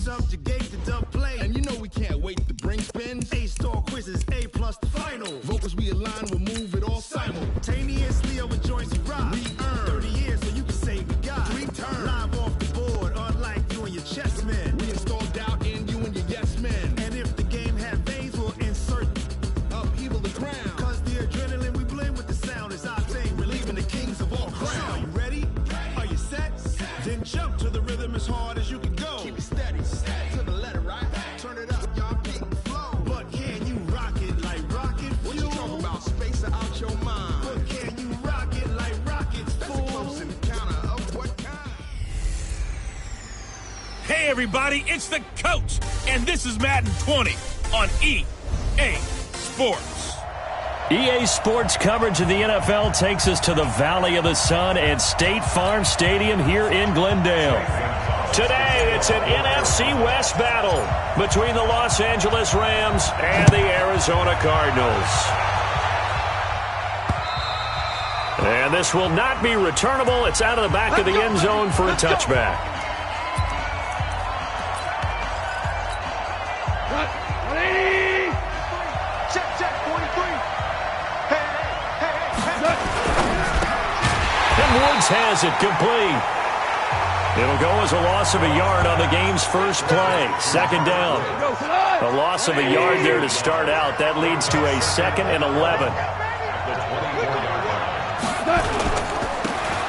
subjugate the dub play. And you know we can't wait to bring spins. A-star quizzes, A+ the final. Vocals we align, we'll move it all simultaneously over joints we ride. We earn 30 years so you can say we got 3 turns. Live off the board, unlike you and your chess men. We install doubt in you and your yes men. And if the game had veins, we'll insert upheaval the crown. Cause the adrenaline we blend with the sound is our thing. Relieving the kings of all crowns. Are you ready? Are you set? Then jump to the rhythm as hard as you can go. Keep it steady, to the letter, right? Turn it up, y'all beat the flow. But can you rock it like rocket fuel? What you talking about? Space out your mind. But can you rock it like rockets, fool? That's a close encounter of what kind? Hey everybody, it's the coach, and this is Madden 20 on EA Sports. EA Sports coverage of the NFL takes us to the Valley of the Sun at State Farm Stadium here in Glendale. Today, it's an NFC West battle between the Los Angeles Rams and the Arizona Cardinals. And this will not be returnable. It's out of the back of the end zone for a touchback. Woods has it complete. It'll go as a loss of a yard on the game's first play. Second down. A loss of a yard there to start out. That leads to a 2nd and 11.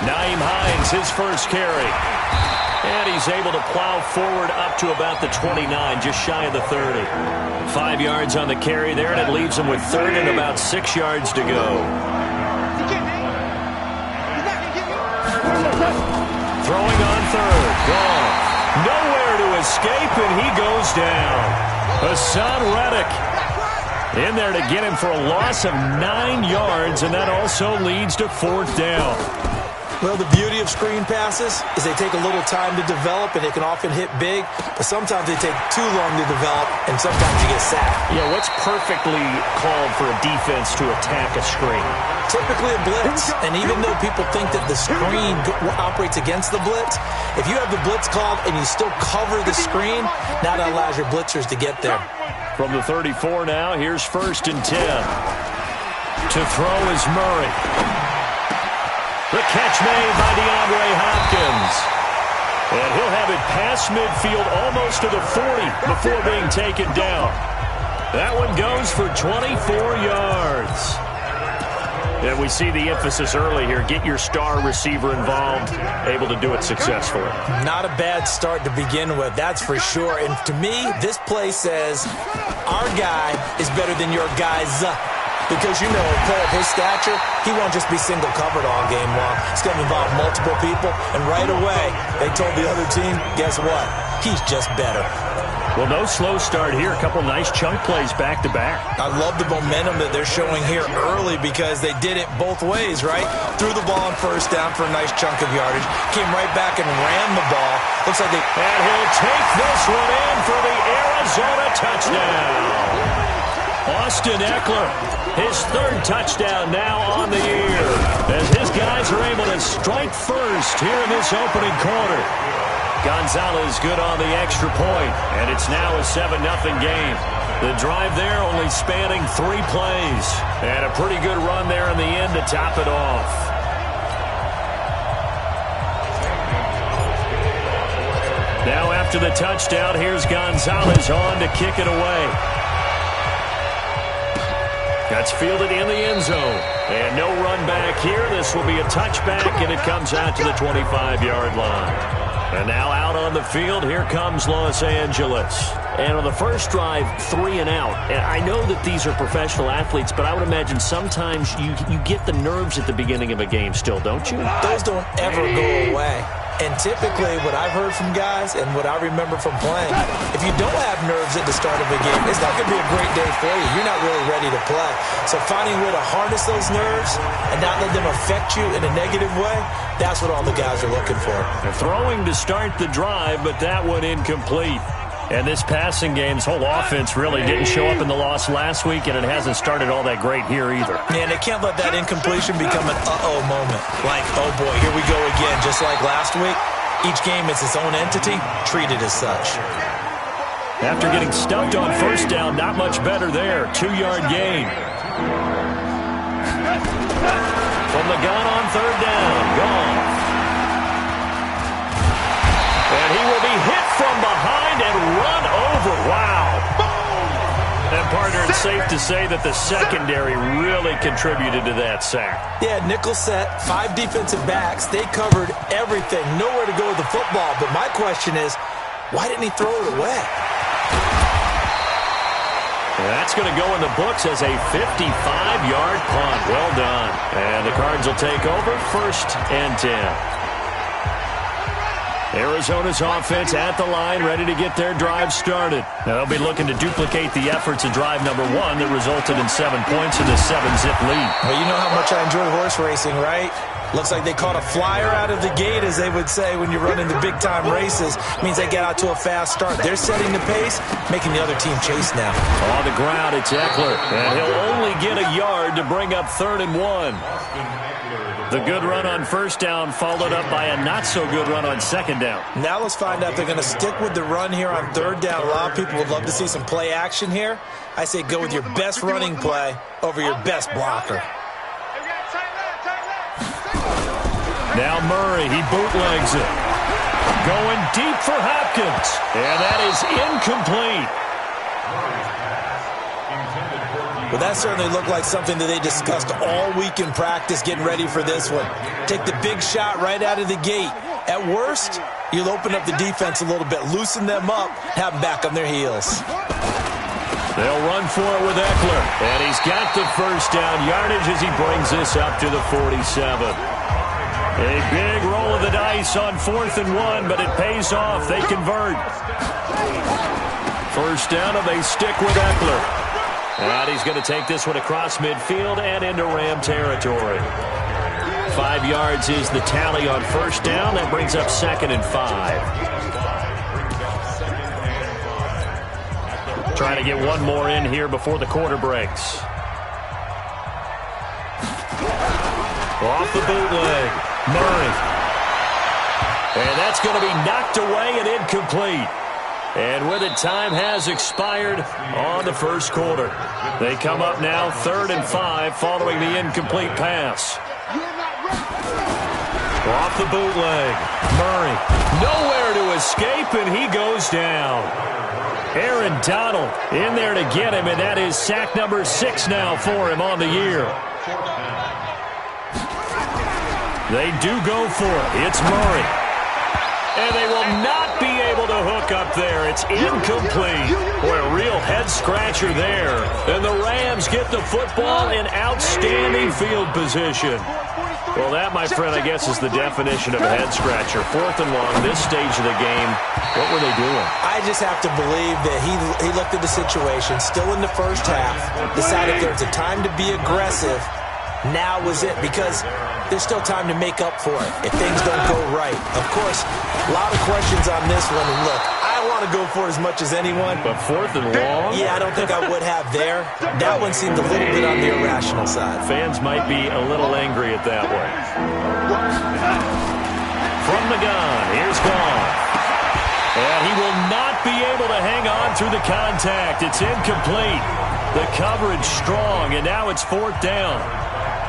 Nyheim Hines, his first carry. And he's able to plow forward up to about the 29, just shy of the 30. 5 yards on the carry there, and it leaves him with 3rd and about 6 yards to go. Throwing on 3rd. Gone. Nowhere to escape, and he goes down. Hassan Reddick in there to get him for a loss of 9 yards, and that also leads to 4th down. Well, the beauty of screen passes is they take a little time to develop, and they can often hit big, but sometimes they take too long to develop, and sometimes you get sacked. Yeah, what's perfectly called for a defense to attack a screen? Typically a blitz, and even though people think that the screen operates against the blitz, if you have the blitz called and you still cover the screen, now that allows your blitzers to get there. From the 34 now, here's 1st and 10. To throw is Murray. The catch made by DeAndre Hopkins. And he'll have it past midfield almost to the 40 before being taken down. That one goes for 24 yards. And we see the emphasis early here. Get your star receiver involved, able to do it successfully. Not a bad start to begin with, that's for sure. And to me, this play says our guy is better than your guy's. Because, you know, a player of his stature, he won't just be single covered all game long. It's going to involve multiple people. And right away, they told the other team, guess what? He's just better. Well, no slow start here. A couple nice chunk plays back-to-back. I love the momentum that they're showing here early because they did it both ways, right? Threw the ball on 1st down for a nice chunk of yardage. Came right back and ran the ball. Looks like they... And he'll take this one in for the Arizona touchdown. Austin Eckler, his 3rd touchdown now on the year, as his guys are able to strike first here in this opening quarter. Gonzalez good on the extra point, and it's now a 7-0 game. The drive there only spanning 3 plays, and a pretty good run there in the end to top it off. Now after the touchdown, here's Gonzalez on to kick it away. That's fielded in the end zone. And no run back here. This will be a touchback, and it comes out to the 25-yard line. And now out on the field, here comes Los Angeles. And on the first drive, 3 and out. And I know that these are professional athletes, but I would imagine sometimes you get the nerves at the beginning of a game still, don't you? Those don't ever go away. And typically, what I've heard from guys and what I remember from playing, if you don't have nerves at the start of a game, it's not going to be a great day for you. You're not really ready to play. So finding a way to harness those nerves and not let them affect you in a negative way, that's what all the guys are looking for. They're throwing to start the drive, but that one incomplete. And this passing game's whole offense really didn't show up in the loss last week, and it hasn't started all that great here either. And they can't let that incompletion become an uh-oh moment. Like, oh boy, here we go again. Just like last week, each game is its own entity, treated as such. After getting stuffed on first down, not much better there. 2-yard gain. From the gun on third down. Gone. And he will be hit from behind and run over. Wow. And, partner, it's safe to say that the secondary really contributed to that sack. Yeah, nickel set, 5 defensive backs. They covered everything. Nowhere to go with the football. But my question is, why didn't he throw it away? That's going to go in the books as a 55-yard punt. Well done. And the Cards will take over, 1st and 10. Arizona's offense at the line, ready to get their drive started. Now they'll be looking to duplicate the efforts of drive number 1 that resulted in 7 points in the 7-zip lead. Well, you know how much I enjoy horse racing, right? Looks like they caught a flyer out of the gate, as they would say when you're running the big-time races. Means they get out to a fast start. They're setting the pace, making the other team chase now. On the ground, it's Eckler. And he'll only get a yard to bring up 3rd and 1. The good run on first down followed up by a not-so-good run on second down. Now let's find out if they're going to stick with the run here on third down. A lot of people would love to see some play action here. I say go with your best running play over your best blocker. Now Murray, he bootlegs it. Going deep for Hopkins. And that is incomplete. Well, that certainly looked like something that they discussed all week in practice getting ready for this one. Take the big shot right out of the gate. At worst, you'll open up the defense a little bit, loosen them up, have them back on their heels. They'll run for it with Eckler. And he's got the first down yardage as he brings this up to the 47. A big roll of the dice on 4th and 1, but it pays off. They convert. First down, and they stick with Eckler. And he's going to take this one across midfield and into Ram territory. 5 yards is the tally on first down. That brings up 2nd and 5. Trying to get one more in here before the quarter breaks. Off the bootleg. Murray. And that's going to be knocked away and incomplete. And with it, time has expired on the first quarter. They come up now 3rd and 5 following the incomplete pass. Off the bootleg. Murray. Nowhere to escape, and he goes down. Aaron Donald in there to get him, and that is sack number 6 now for him on the year. They do go for it. It's Murray. And they will not be able to hook up there. It's incomplete. Boy, a real head-scratcher there. And the Rams get the football in outstanding field position. Well, that, my friend, I guess is the definition of a head-scratcher. 4th and long, this stage of the game. What were they doing? I just have to believe that he looked at the situation, still in the first half, decided there's a time to be aggressive. Now was it, because there's still time to make up for it if things don't go right. Of course, a lot of questions on this one. And look, I want to go for it as much as anyone. But 4th and long? Yeah, I don't think I would have there. That one seemed a little bit on the irrational side. Fans might be a little angry at that one. From the gun, here's Goff. And he will not be able to hang on through the contact. It's incomplete. The coverage strong, and now it's 4th down.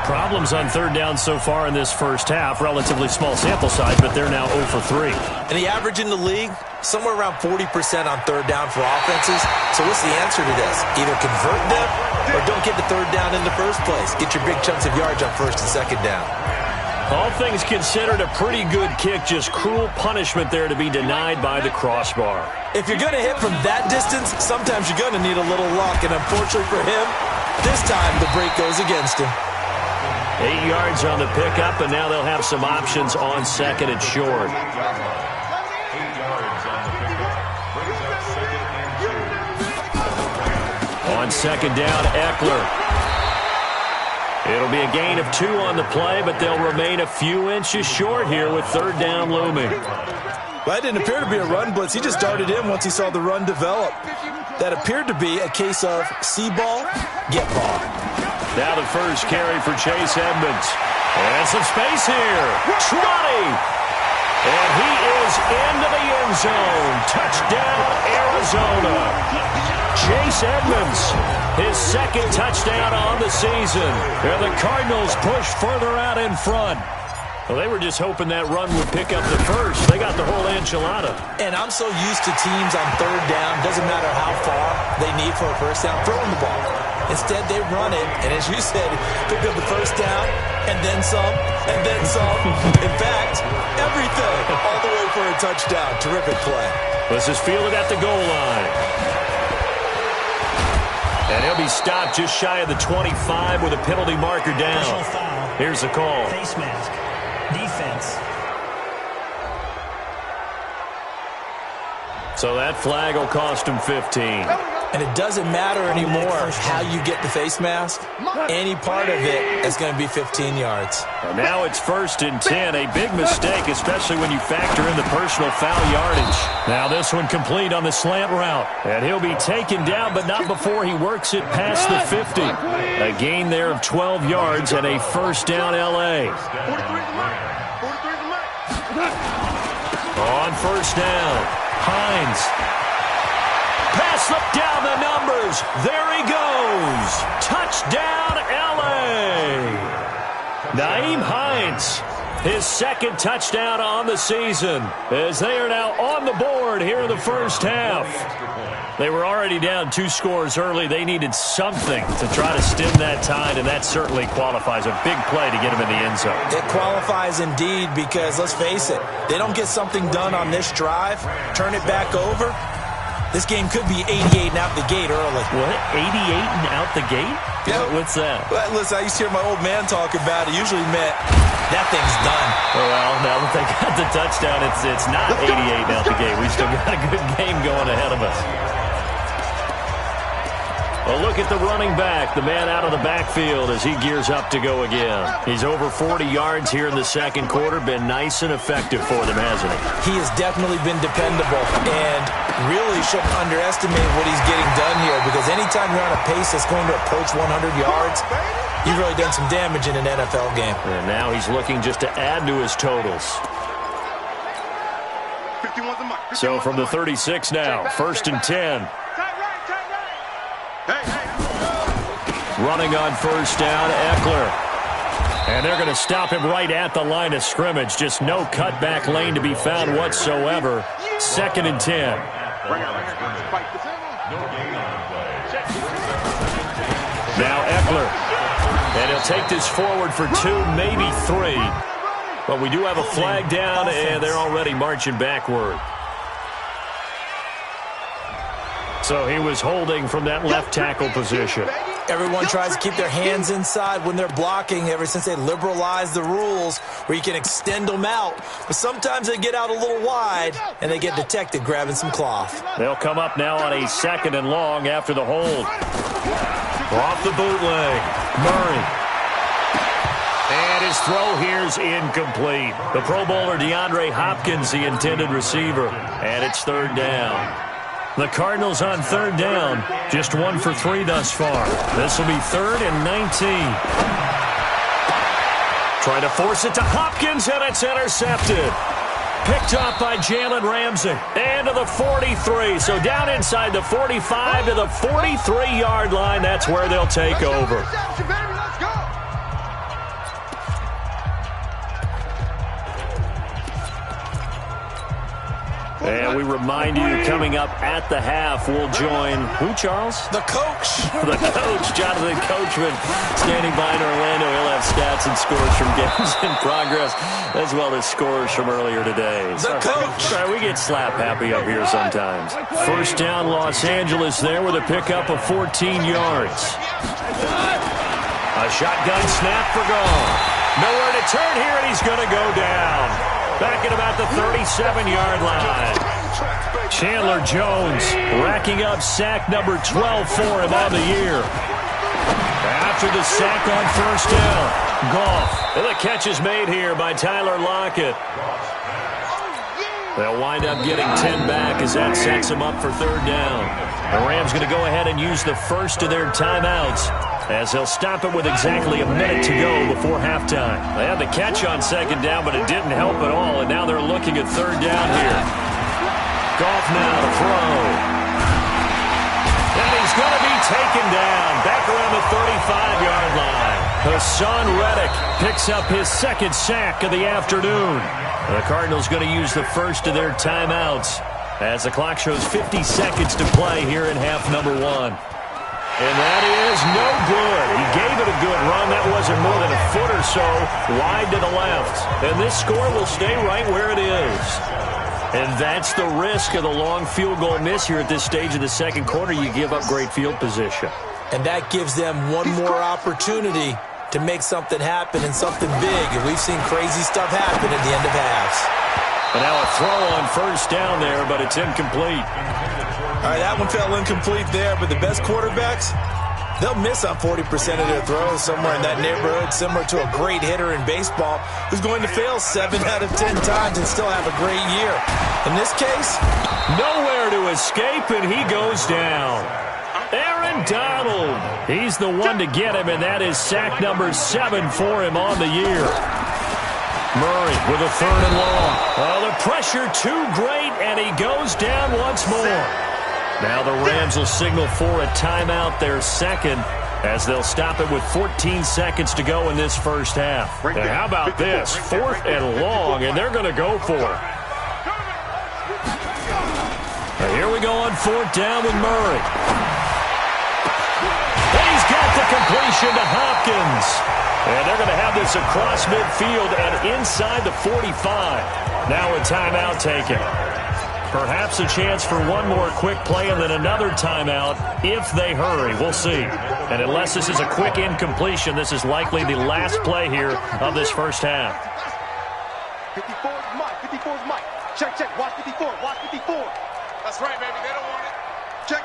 Problems on 3rd down so far in this first half. Relatively small sample size, but they're now 0 for 3. And the average in the league, somewhere around 40% on 3rd down for offenses. So what's the answer to this? Either convert them or don't get the 3rd down in the first place. Get your big chunks of yards on 1st and 2nd down. All things considered, a pretty good kick. Just cruel punishment there to be denied by the crossbar. If you're going to hit from that distance, sometimes you're going to need a little luck. And unfortunately for him, this time the break goes against him. 8 yards on the pickup, and now they'll have some options on 2nd and short. On 2nd down, Eckler. It'll be a gain of 2 on the play, but they'll remain a few inches short here with 3rd down looming. Well, that didn't appear to be a run blitz. He just darted in once he saw the run develop. That appeared to be a case of see ball, get ball. Now the first carry for Chase Edmonds. And some space here. Trotty. And he is into the end zone. Touchdown, Arizona. Arizona. Chase Edmonds, his second touchdown on the season. And the Cardinals push further out in front. Well, they were just hoping that run would pick up the first. They got the whole enchilada. And I'm so used to teams on third down, doesn't matter how far they need for a first down, throwing the ball. Instead, they run it, and as you said, pick up the first down, and then some, and then some. In fact, everything, all the way for a touchdown. Terrific play. This is fielded at the goal line. And he'll be stopped just shy of the 25 with a penalty marker down. Personal foul. Here's the call. Face mask. Defense. So that flag will cost him 15. And it doesn't matter anymore how you get the face mask. Any part of it is going to be 15 yards. And now it's 1st and 10. A big mistake, especially when you factor in the personal foul yardage. Now this one complete on the slant route. And he'll be taken down, but not before he works it past the 50. A gain there of 12 yards and a first down L.A. On first down, Hines. Pass slipped down the numbers. There he goes. Touchdown, L.A. Nyheim Hines, his second touchdown on the season, as they are now on the board here in the first half. They were already down 2 scores early. They needed something to try to stem that tide, and that certainly qualifies. A big play to get him in the end zone. It qualifies indeed because, let's face it, they don't get something done on this drive, turn it back over. This game could be 88 and out the gate early. What? 88 and out the gate? Yeah. What's that? Well, listen, I used to hear my old man talk about it. Usually meant that thing's done. Oh, well, now that they got the touchdown, it's not 88 and out the gate. We still got a good game going ahead of us. Well, look at the running back, the man out of the backfield as he gears up to go again. He's over 40 yards here in the second quarter. Been nice and effective for them, hasn't he? He has definitely been dependable and really shouldn't underestimate what he's getting done here because anytime you're on a pace that's going to approach 100 yards, you've really done some damage in an NFL game. And now he's looking just to add to his totals. So from the 36 now, 1st and 10. Running on first down, Eckler. And they're going to stop him right at the line of scrimmage. Just no cutback lane to be found whatsoever. 2nd and 10. Now Eckler. And he'll take this forward for 2, maybe 3. But we do have a flag down, and they're already marching backward. So he was holding from that left tackle position. Everyone tries to keep their hands inside when they're blocking ever since they liberalized the rules where you can extend them out. But sometimes they get out a little wide, and they get detected grabbing some cloth. They'll come up now on a 2nd and long after the hold. Off the bootleg, Murray. And his throw here's incomplete. The Pro Bowler DeAndre Hopkins, the intended receiver. And it's 3rd down. The Cardinals on 3rd down, just 1 for 3 thus far. This will be 3rd and 19. Trying to force it to Hopkins, and it's intercepted. Picked up by Jalen Ramsey. And to the 43, so down inside the 45 to the 43-yard line. That's where they'll take over. And we remind you, coming up at the half, we'll join who, Charles? The coach. The coach, Jonathan Coachman, standing by in Orlando. He'll have stats and scores from games in progress, as well as scores from earlier today. The coach. Sorry, we get slap happy up here sometimes. First down, Los Angeles there with a pickup of 14 yards. A shotgun snap for Gall. Nowhere to turn here, and he's going to go down. Back at about the 37-yard line. Chandler Jones racking up sack number 12 for him on the year. After the sack on first down, Goff. And the catch is made here by Tyler Lockett. They'll wind up getting 10 back as that sets them up for 3rd down. The Rams going to go ahead and use the first of their timeouts, as they'll stop it with exactly a minute to go before halftime. They had the catch on 2nd down, but it didn't help at all, and now they're looking at 3rd down here. Goff now to throw. Hassan Reddick picks up his second sack of the afternoon. The Cardinals going to use the first of their timeouts as the clock shows 50 seconds to play here in half number 1. And that is no good. He gave it a good run. That wasn't more than a foot or so wide to the left. And this score will stay right where it is. And that's the risk of the long field goal miss here at this stage of the second quarter. You give up great field position. And that gives them one more opportunity to make something happen and something big. And we've seen crazy stuff happen at the end of halves. And now a throw on first down there, but it's incomplete. All right, that one fell incomplete there, but the best quarterbacks, they'll miss on 40% of their throws somewhere in that neighborhood, similar to a great hitter in baseball who's going to fail 7 out of 10 times and still have a great year. In this case, nowhere to escape, and he goes down. Aaron Donald, he's the one to get him, and that is sack number 7 for him on the year. Murray with a 3rd and long. Oh, the pressure too great, and he goes down once more. Now the Rams will signal for a timeout, their second, as they'll stop it with 14 seconds to go in this first half. And how about this? 4th and long, and they're going to go for it. Now here we go on 4th down with Murray. And he's got the completion to Hopkins. And they're going to have this across midfield and inside the 45. Now a timeout taken. Perhaps a chance for one more quick play and then another timeout if they hurry. We'll see. And unless this is a quick incompletion, this is likely the last play here of this first half. 54 is Mike. 54 is Mike. Check, check. Watch 54. Watch 54. That's right, baby. They don't want it. Check.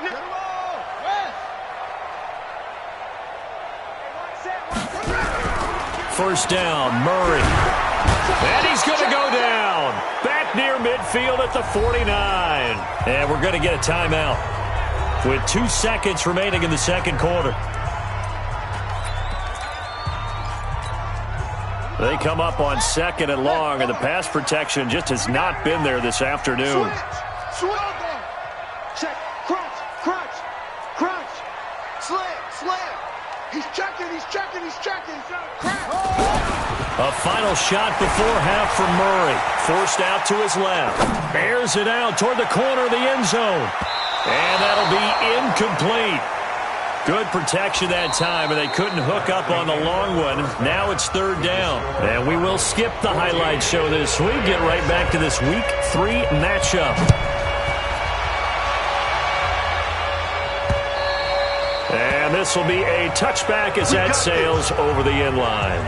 First down, Murray. And he's going to go down. Back near midfield at the 49. And we're going to get a timeout with 2 seconds remaining in the second quarter. They come up on 2nd and long, and the pass protection just has not been there this afternoon. Check. Crunch. Crunch. Crunch. Slam. Slam. He's checking. He's checking. He's checking. A final shot before half from Murray. Forced out to his left. Airs it out toward the corner of the end zone. And that'll be incomplete. Good protection that time, and they couldn't hook up on the long one. Now it's 3rd down. And we will skip the highlight show this week. Get right back to this Week 3 matchup. And this will be a touchback as that sails over the end line.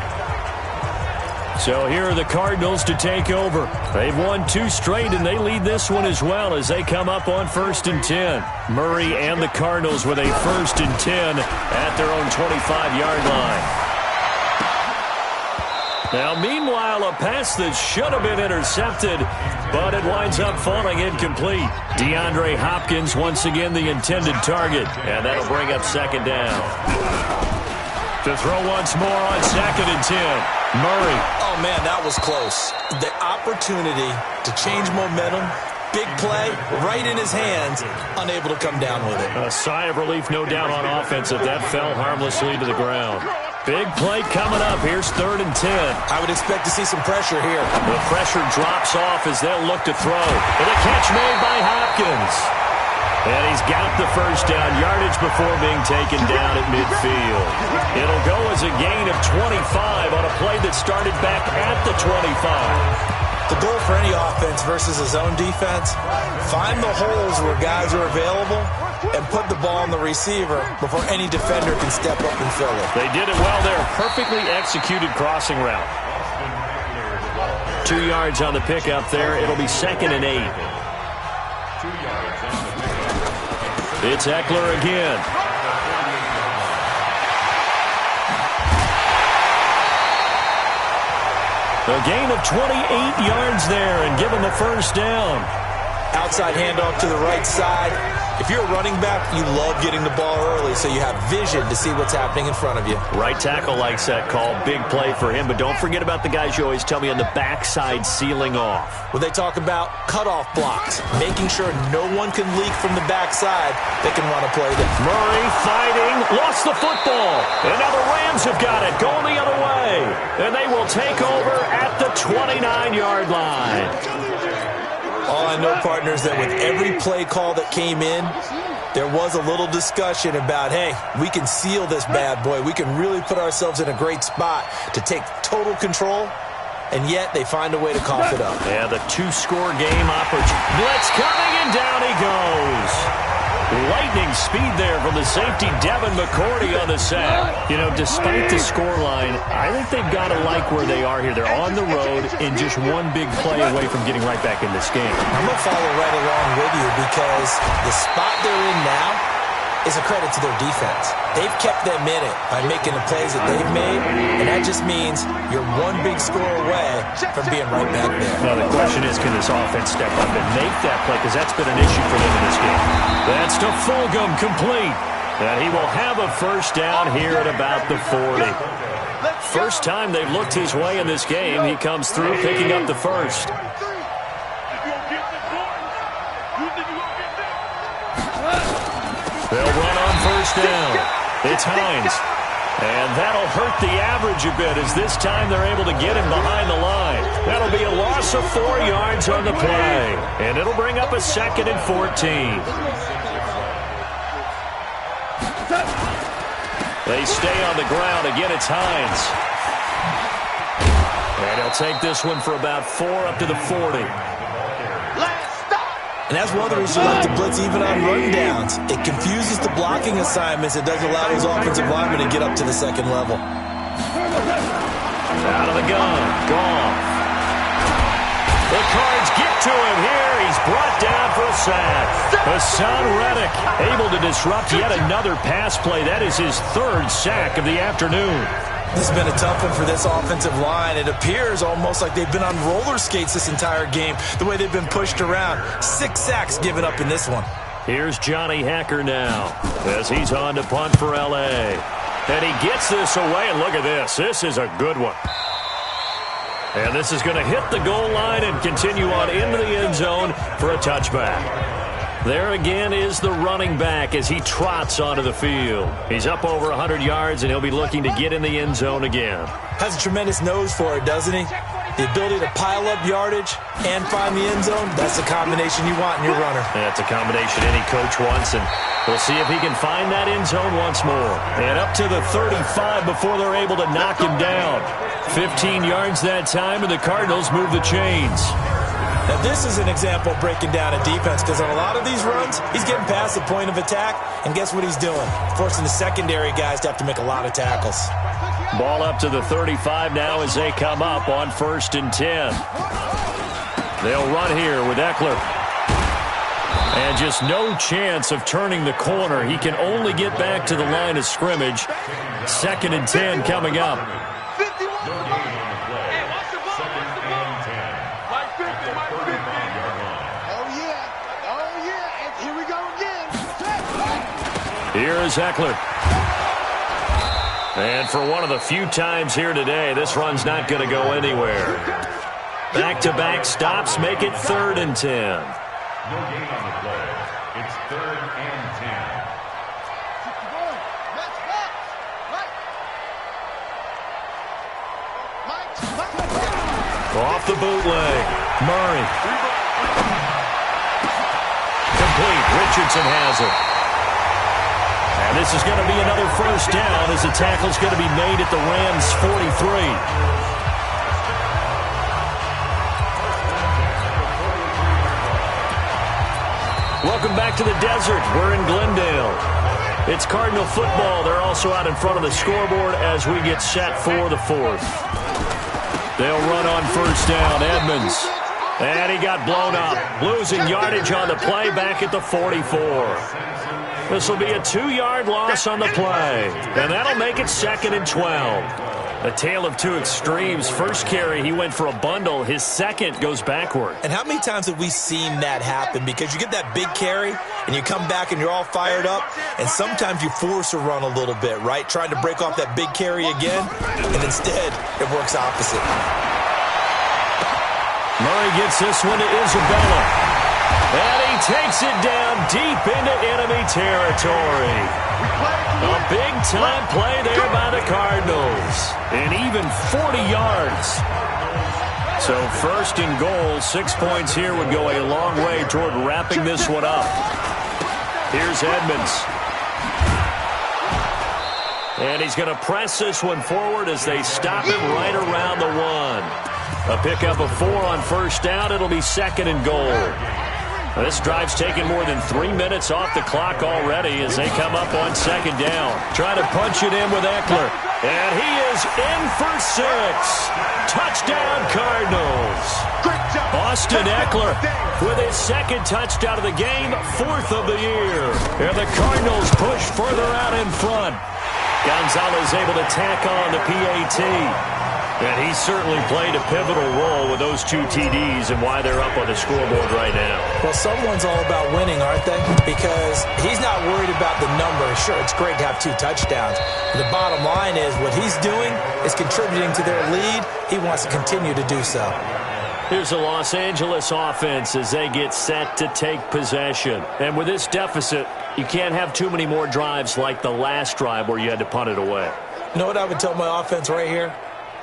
So here are the Cardinals to take over. They've won 2 straight, and they lead this one as well as they come up on 1st and 10. Murray and the Cardinals with a 1st and 10 at their own 25-yard line. Now, meanwhile, a pass that should have been intercepted, but it winds up falling incomplete. DeAndre Hopkins once again the intended target, and that'll bring up 2nd down. To throw once more on 2nd and 10. Murray. Oh, man, that was close. The opportunity to change momentum, big play, right in his hands, unable to come down with it. A sigh of relief, no doubt, on offense if that fell harmlessly to the ground. Big play coming up. Here's 3rd and 10. I would expect to see some pressure here. The pressure drops off as they'll look to throw. And a catch made by Hopkins. And he's got the first down, yardage before being taken down at midfield. It'll go as a gain of 25 on a play that started back at the 25. The goal for any offense versus a zone defense, find the holes where guys are available and put the ball on the receiver before any defender can step up and fill it. They did it well there. Perfectly executed crossing route. 2 yards on the pickup there. It'll be 2nd and 8. It's Eckler again. A gain of 28 yards there and give him a first down. Outside handoff to the right side. If you're a running back, you love getting the ball early so you have vision to see what's happening in front of you. Right tackle likes that call. Big play for him. But don't forget about the guys you always tell me on the backside sealing off. Well, they talk about cutoff blocks, making sure no one can leak from the backside that can run a play there. Murray fighting, lost the football. And now the Rams have got it, going the other way. And they will take over at the 29-yard line. All I know, partner, is that with every play call that came in, there was a little discussion about, hey, we can seal this bad boy. We can really put ourselves in a great spot to take total control, and yet they find a way to cough it up. Yeah, the two-score game opportunity. Blitz coming, and down he goes. Lightning speed there from the safety, Devin McCourty on the sack. You know, despite the scoreline, I think they've got to like where they are here. They're on the road and just one big play away from getting right back in this game. I'm going to follow right along with you because the spot they're in now is a credit to their defense. They've kept them in it by making the plays that they've made, and that just means you're one big score away from being right back there. Now the question is, can this offense step up and make that play? Because that's been an issue for them in this game. That's to Fulgham, complete. And he will have a first down here at about the 40. First time they've looked his way in this game. He comes through picking up the first. They'll run on first down. It's Hines. And that'll hurt the average a bit as this time they're able to get him behind the line. That'll be a loss of 4 yards on the play. And it'll bring up a 2nd and 14. They stay on the ground. Again, it's Hines. And he'll take this one for about 4 up to the 40. And that's one of the reasons you like to blitz even on rundowns. It confuses the blocking assignments. It doesn't allow those offensive linemen to get up to the second level. Out of the gun. Goff. The Cards get to him here. He's brought down for a sack. Hassan Reddick able to disrupt yet another pass play. That is his 3rd sack of the afternoon. This has been a tough one for this offensive line. It appears almost like they've been on roller skates this entire game, the way they've been pushed around. 6 sacks given up in this one. Here's Johnny Hacker now as he's on to punt for L.A. And he gets this away, and look at this. This is a good one. And this is going to hit the goal line and continue on into the end zone for a touchback. There again is the running back as he trots onto the field. He's up over 100 yards, and he'll be looking to get in the end zone again. Has a tremendous nose for it, doesn't he? The ability to pile up yardage and find the end zone, that's the combination you want in your runner. That's a combination any coach wants, and we'll see if he can find that end zone once more. And up to the 35 before they're able to knock him down. 15 yards that time, and the Cardinals move the chains. Now, this is an example of breaking down a defense because on a lot of these runs, he's getting past the point of attack, and guess what he's doing? Forcing the secondary guys to have to make a lot of tackles. Ball up to the 35 now as they come up on 1st and 10. They'll run here with Eckler. And just no chance of turning the corner. He can only get back to the line of scrimmage. 2nd and 10 coming up. Here is Eckler. And for one of the few times here today, this run's not going to go anywhere. Back-to-back stops make it 3rd and 10. No gain on the play. It's 3rd and 10. Off the bootleg. Murray. Complete. Richardson has it. And this is going to be another first down as the tackle's going to be made at the Rams' 43. Welcome back to the desert. We're in Glendale. It's Cardinal football. They're also out in front of the scoreboard as we get set for the 4th. They'll run on first down. Edmonds. And he got blown up. Losing yardage on the play back at the 44. This will be a 2-yard loss on the play. And that'll make it 2nd and 12. A tale of two extremes. First carry, he went for a bundle. His second goes backward. And how many times have we seen that happen? Because you get that big carry, and you come back and you're all fired up, and sometimes you force a run a little bit, right? Trying to break off that big carry again, and instead it works opposite. Murray gets this one to Isabella. And he takes it down deep into enemy territory. A big-time play there by the Cardinals. And even 40 yards. So first and goal, 6 points here would go a long way toward wrapping this one up. Here's Edmonds. And he's going to press this one forward as they stop him right around the 1. A pickup of 4 on first down. It'll be second and goal. This drive's taken more than 3 minutes off the clock already as they come up on second down. Trying to punch it in with Eckler. And he is in for 6. Touchdown, Cardinals. Austin Eckler with his second touchdown of the game, 4th of the year. And the Cardinals push further out in front. Gonzalez able to tack on the PAT. And he certainly played a pivotal role with those 2 TDs and why they're up on the scoreboard right now. Well, someone's all about winning, aren't they? Because he's not worried about the number. Sure, it's great to have 2 touchdowns. But the bottom line is what he's doing is contributing to their lead. He wants to continue to do so. Here's the Los Angeles offense as they get set to take possession. And with this deficit, you can't have too many more drives like the last drive where you had to punt it away. You know what I would tell my offense right here?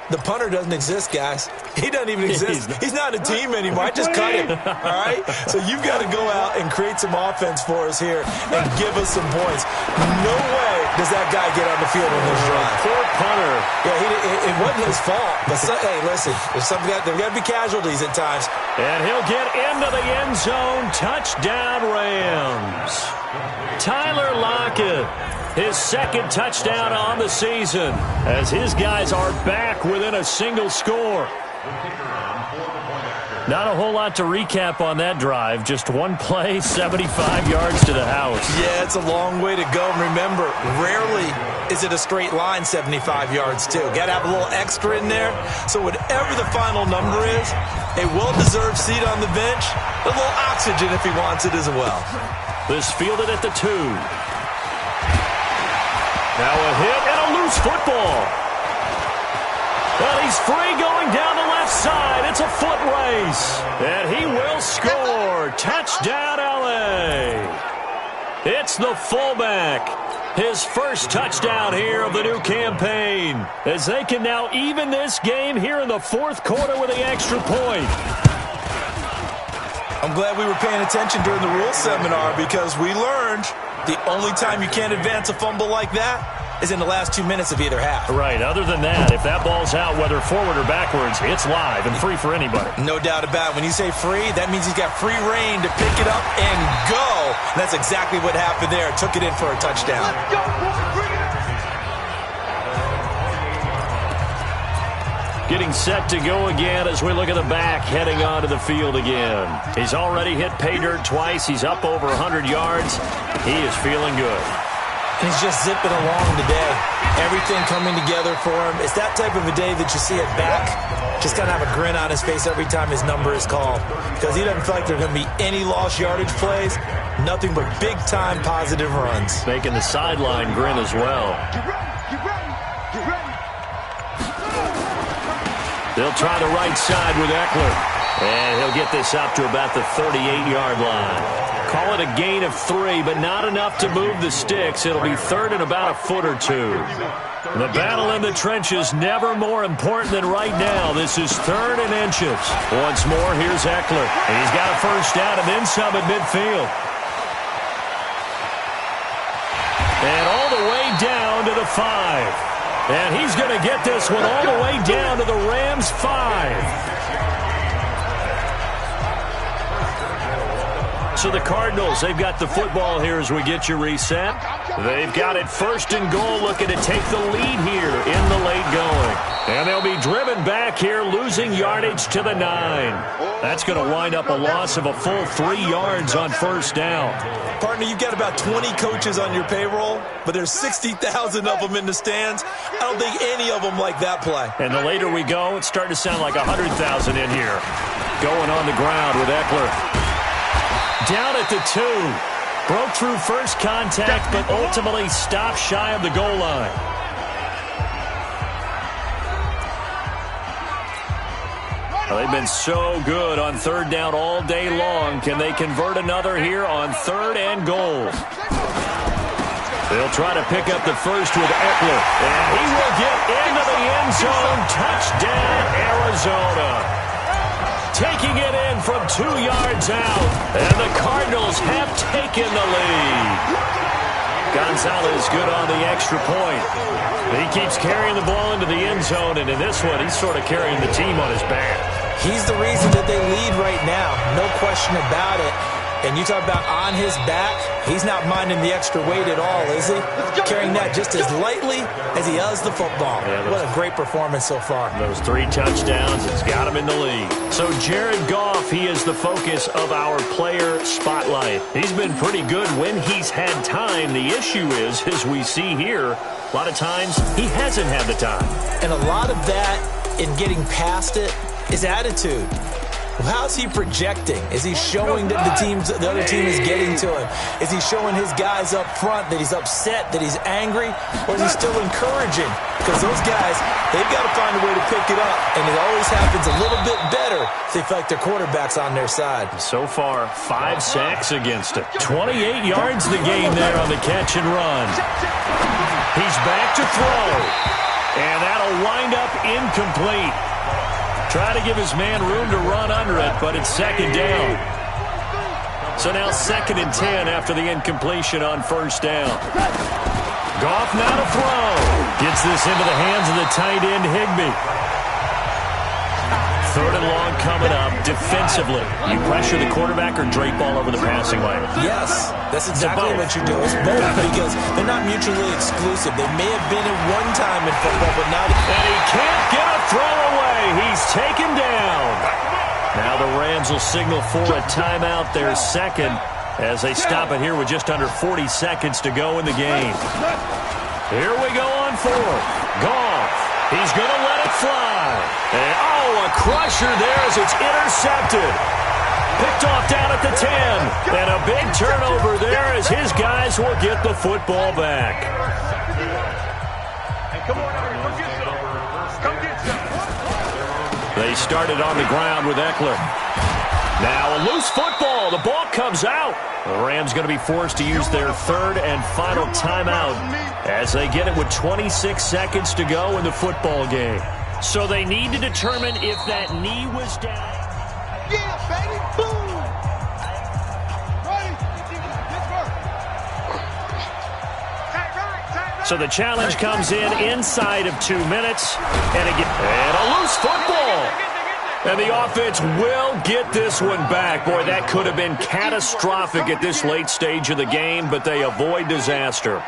The punter doesn't exist, guys. He doesn't even exist. He's not a team anymore. I just cut him, all right? So you've got to go out and create some offense for us here and give us some points. No way does that guy get on the field on this drive. Poor punter. Yeah, it wasn't his fault. But hey, listen, there's got to be casualties at times. And he'll get into the end zone. Touchdown, Rams. Tyler Lockett. His second touchdown on the season as his guys are back within a single score. Not a whole lot to recap on that drive. Just one play, 75 yards to the house. Yeah, it's a long way to go. Remember, rarely is it a straight line 75 yards, too. Got to have a little extra in there. So whatever the final number is, a well-deserved seat on the bench, a little oxygen if he wants it as well. This fielded at the 2. Now a hit and a loose football. Well, he's free going down the left side. It's a foot race. And he will score. Touchdown, LA. It's the fullback. His first touchdown here of the new campaign. As they can now even this game here in the 4th quarter with the extra point. I'm glad we were paying attention during the rules seminar because we learned the only time you can't advance a fumble like that is in the last 2 minutes of either half. Right. Other than that, if that ball's out, whether forward or backwards, it's live and free for anybody. No doubt about it. When you say free, that means he's got free reign to pick it up and go. And that's exactly what happened there. Took it in for a touchdown. Getting set to go again as we look at the back heading onto the field again. He's already hit pay dirt twice. He's up over 100 yards. He is feeling good. He's just zipping along today. Everything coming together for him. It's that type of a day that you see it back. Just kind of have a grin on his face every time his number is called. Because he doesn't feel like there are going to be any lost yardage plays. Nothing but big-time positive runs. Making the sideline grin as well. They'll try the right side with Eckler. And he'll get this up to about the 38-yard line. Call it a gain of 3, but not enough to move the sticks. It'll be 3rd and about a foot or 2. The battle in the trenches never more important than right now. This is 3rd and inches. Once more, here's Eckler. And he's got a first down and then some at midfield. And all the way down to the 5. And he's going to get this one all the way down to the Rams' 5. So the Cardinals, they've got the football here as we get you reset. They've got it 1st and goal, looking to take the lead here in the late going. And they'll be driven back here, losing yardage to the 9. That's going to wind up a loss of a full 3 yards on 1st down. Partner, you've got about 20 coaches on your payroll, but there's 60,000 of them in the stands. I don't think any of them like that play. And the later we go, it's starting to sound like 100,000 in here. Going on the ground with Eckler. Down at the 2. Broke through first contact, but ultimately stopped shy of the goal line. Well, they've been so good on 3rd down all day long. Can they convert another here on 3rd and goal? They'll try to pick up the first with Eckler. And he will get into the end zone. Touchdown, Arizona. Taking it in from 2 yards out. And the Cardinals have taken the lead. Gonzalez good on the extra point. He keeps carrying the ball into the end zone, and in this one, he's sort of carrying the team on his back. He's the reason that they lead right now. No question about it. And you talk about on his back, he's not minding the extra weight at all, is he? Carrying that just as lightly as he does the football. Yeah, what a great performance so far. Those 3 touchdowns, it's got him in the lead. So Jared Goff, he is the focus of our player spotlight. He's been pretty good when he's had time. The issue is, as we see here, a lot of times he hasn't had the time. And a lot of that in getting past it is attitude. How's he projecting? Is he showing that the other team is getting to him? Is he showing his guys up front that he's upset, that he's angry? Or is he still encouraging? Because those guys, they've got to find a way to pick it up. And it always happens a little bit better if they feel like their quarterback's on their side. So far, 5 sacks against him. 28 yards the game there on the catch and run. He's back to throw. And that'll wind up incomplete. Try to give his man room to run under it, but it's 2nd down. So now 2nd and 10 after the incompletion on 1st down. Goff now to throw. Gets this into the hands of the tight end, Higbee. 3rd and long coming up defensively. You pressure the quarterback or drape all over the passing lane? Yes, that's exactly what you do. It's both because they're not mutually exclusive. They may have been at one time in football, but not. And he can't get a throw away. He's taken down. Now the Rams will signal for a timeout, their 2nd, as they stop it here with just under 40 seconds to go in the game. Here we go on 4th. Goff. He's going to let it fly. And, a crusher there as it's intercepted. Picked off down at the 10. And a big turnover there as his guys will get the football back. Hey, come on, come get some. Come get some. They started on the ground with Eckler. Now a loose football. The ball comes out. The Rams going to be forced to use their 3rd and final timeout as they get it with 26 seconds to go in the football game. So they need to determine if that knee was down. Yeah, baby, boom. Ready? So the challenge comes in inside of 2 minutes. And a loose football. And the offense will get this one back. Boy, that could have been catastrophic at this late stage of the game, but they avoid disaster.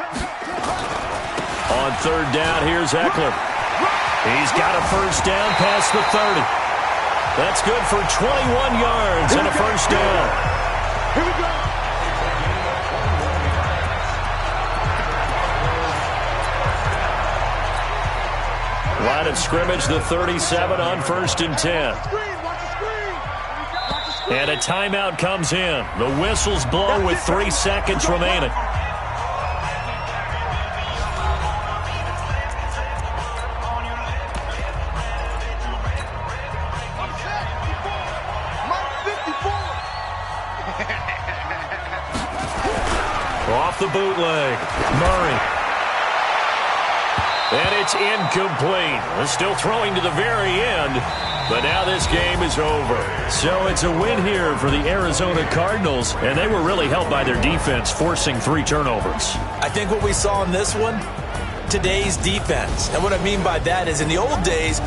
On 3rd down, here's Eckler. He's got a 1st down past the 30. That's good for 21 yards and a 1st down. Here we go. Line of scrimmage, the 37 on 1st and 10. And a timeout comes in. The whistles blow with 3 seconds remaining. Off the bootleg. Murray. And it's incomplete. They're still throwing to the very end, but now this game is over. So it's a win here for the Arizona Cardinals, and they were really helped by their defense, forcing 3 turnovers. I think what we saw in this one, today's defense. And what I mean by that is in the old days,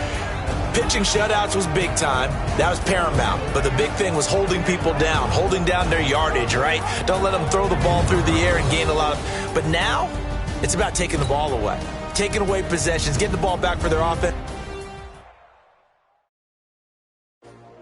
Pitching shutouts was big time. That was paramount. But the big thing was holding people down, holding down their yardage, right? Don't let them throw the ball through the air and gain a lot of... But now, it's about taking the ball away. Taking away possessions, getting the ball back for their offense.